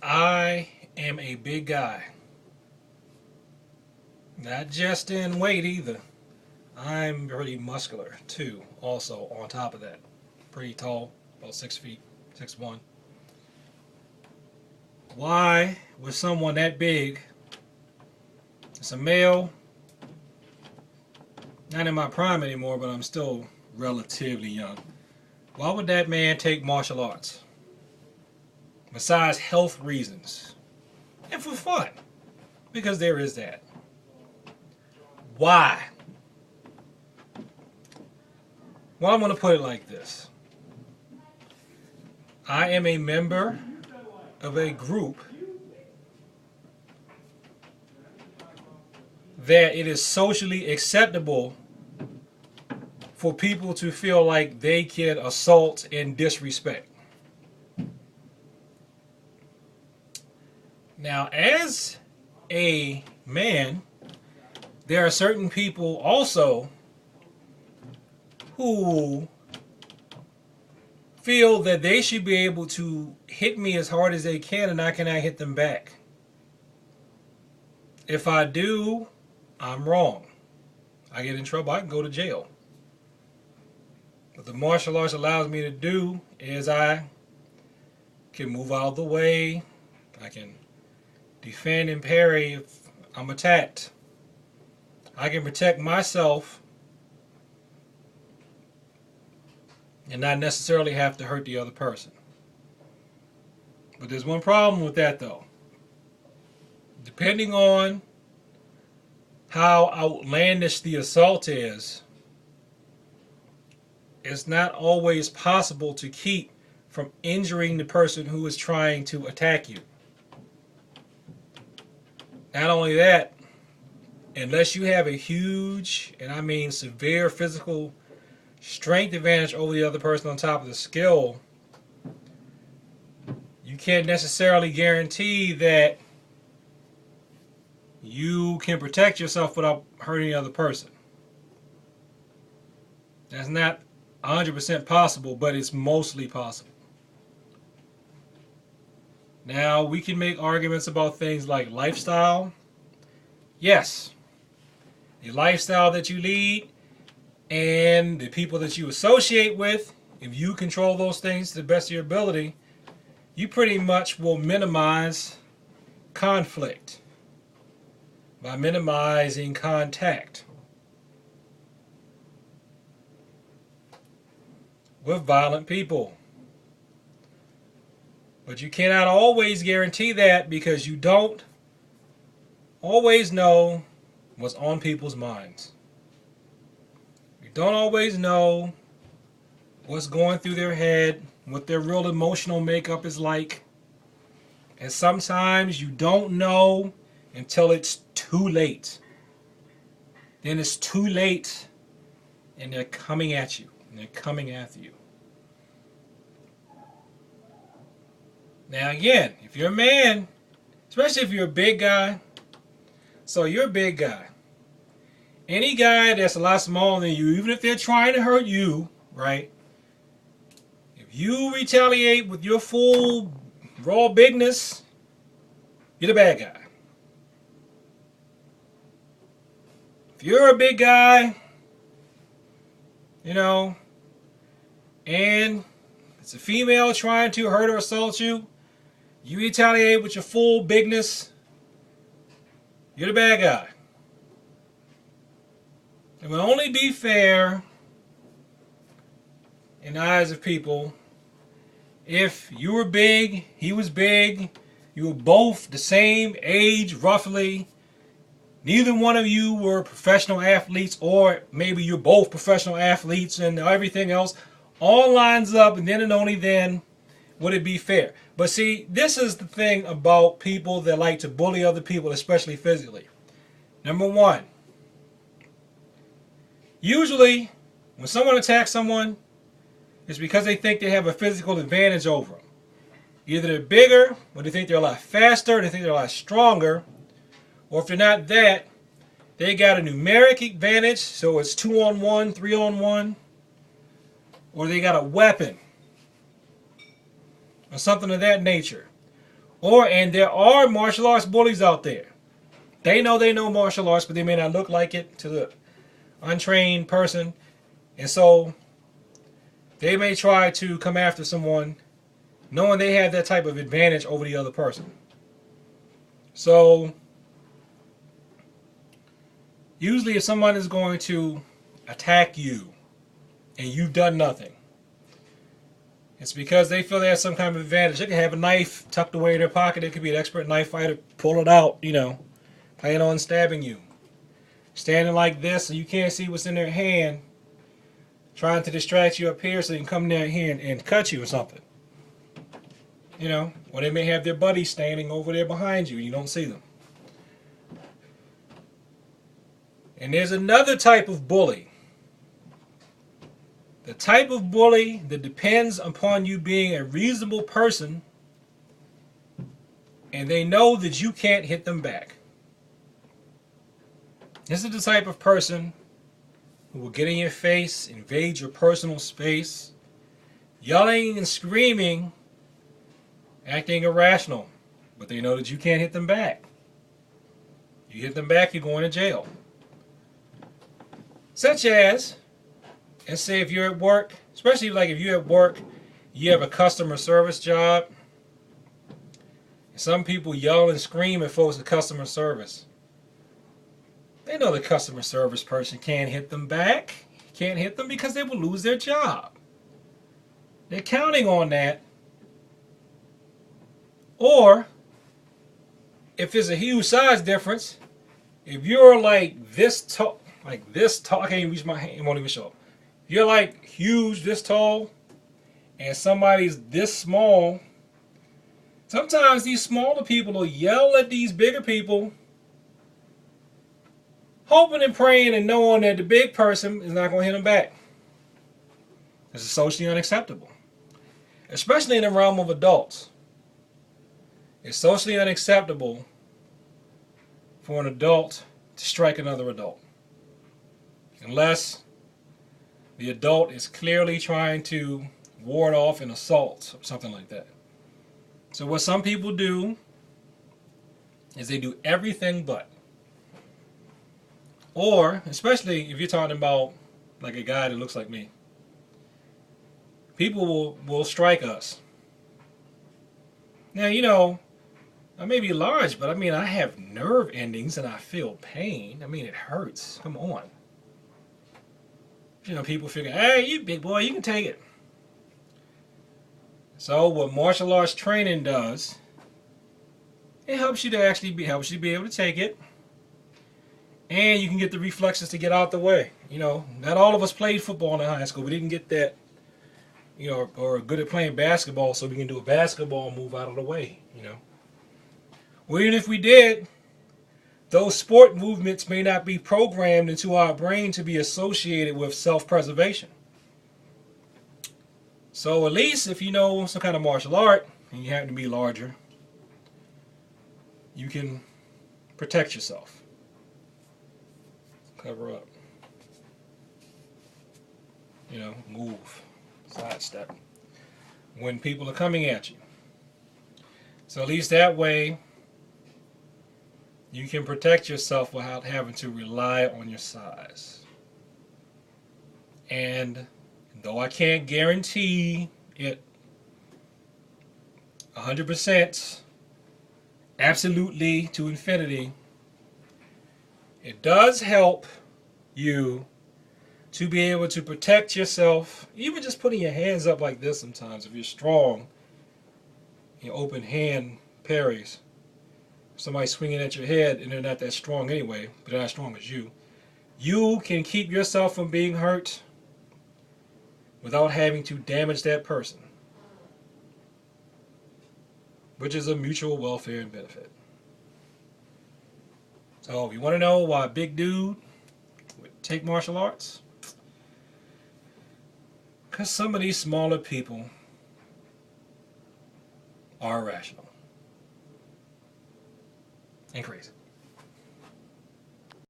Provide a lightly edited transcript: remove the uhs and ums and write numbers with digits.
I am a big guy. Not just in weight either. I'm pretty muscular too, also on top of that. Pretty tall, about 6 feet, 6'1". Why with someone that big, it's a male, not in my prime anymore, but I'm still relatively young. Why would that man take martial arts? Besides health reasons. And for fun. Because there is that. Why? Well, I'm going to put it like this. I am a member of a group that it is socially acceptable for people to feel like they can assault and disrespect. Now, as a man, there are certain people also who feel that they should be able to hit me as hard as they can and I cannot hit them back. If I do, I'm wrong. I get in trouble, I can go to jail. What the martial arts allows me to do is I can move out of the way. I can defend and parry if I'm attacked. I can protect myself and not necessarily have to hurt the other person. But there's one problem with that though. Depending on how outlandish the assault is, it's not always possible to keep from injuring the person who is trying to attack you. Not only that, unless you have a huge, and I mean severe physical strength advantage over the other person on top of the skill, you can't necessarily guarantee that you can protect yourself without hurting the other person. That's not 100% possible, but it's mostly possible. Now, we can make arguments about things like lifestyle. Yes, the lifestyle that you lead and the people that you associate with, if you control those things to the best of your ability, you pretty much will minimize conflict by minimizing contact with violent people. But you cannot always guarantee that because you don't always know what's on people's minds. You don't always know what's going through their head, what their real emotional makeup is like. And sometimes you don't know until it's too late. Then it's too late and they're coming at you. And they're coming after you. Now again, if you're a man, especially if you're a big guy, so you're a big guy. Any guy that's a lot smaller than you, even if they're trying to hurt you, right? If you retaliate with your full raw bigness, you're the bad guy. If you're a big guy, and it's a female trying to hurt or assault you, you retaliate with your full bigness, you're the bad guy. It will only be fair in the eyes of people if you were big, he was big, you were both the same age roughly, neither one of you were professional athletes, or maybe you're both professional athletes and everything else all lines up, and then and only then would it be fair. But see, this is the thing about people that like to bully other people, especially physically. Number one, usually when someone attacks someone, it's because they think they have a physical advantage over them. Either they're bigger, or they think they're a lot faster, they think they're a lot stronger, or if they're not that, they got a numeric advantage, so it's 2-on-1, 3-on-1, or they got a weapon, or something of that nature. And there are martial arts bullies out there. They know martial arts, but they may not look like it to the untrained person. And so they may try to come after someone knowing they have that type of advantage over the other person. So usually if someone is going to attack you and you've done nothing, it's because they feel they have some kind of advantage. They can have a knife tucked away in their pocket. It could be an expert knife fighter. Pull it out, plan on stabbing you. Standing like this so you can't see what's in their hand. Trying to distract you up here so they can come down here and cut you or something. Or they may have their buddy standing over there behind you and you don't see them. And there's another type of bully. The type of bully that depends upon you being a reasonable person and they know that you can't hit them back. This is the type of person who will get in your face, invade your personal space, yelling and screaming, acting irrational, but they know that you can't hit them back. You hit them back, you're going to jail. Such as, let's say if you're at work, especially like if you're at work, you have a customer service job. Some people yell and scream at folks at customer service. They know the customer service person can't hit them back. Can't hit them because they will lose their job. They're counting on that. Or, if there's a huge size difference, if you're like this tall, I can't even reach my hand, it won't even show up. If you're like huge, this tall, and somebody's this small, sometimes these smaller people will yell at these bigger people, hoping and praying and knowing that the big person is not going to hit them back. This is socially unacceptable. Especially in the realm of adults. It's socially unacceptable for an adult to strike another adult. Unless the adult is clearly trying to ward off an assault or something like that. So what some people do is they do everything but. Or, especially if you're talking about like a guy that looks like me, people will strike us. Now, I may be large, but I have nerve endings and I feel pain. It hurts. Come on. People figure, hey, you big boy, you can take it. So what martial arts training does, it helps you to helps you be able to take it. And you can get the reflexes to get out the way. Not all of us played football in high school. We didn't get that, or are good at playing basketball, so we can do a basketball move out of the way, Well, even if we did, those sport movements may not be programmed into our brain to be associated with self-preservation. So at least if you know some kind of martial art, and you happen to be larger, you can protect yourself. Cover up. Move. Sidestep. When people are coming at you. So at least that way, you can protect yourself without having to rely on your size. And though I can't guarantee it 100%, absolutely to infinity, it does help you to be able to protect yourself, even just putting your hands up like this sometimes. If you're strong, your open hand parries. Somebody swinging at your head and they're not that strong anyway, but they're not as strong as you. You can keep yourself from being hurt without having to damage that person, which is a mutual welfare and benefit. So if you want to know why a big dude would take martial arts, because some of these smaller people are irrational and crazy.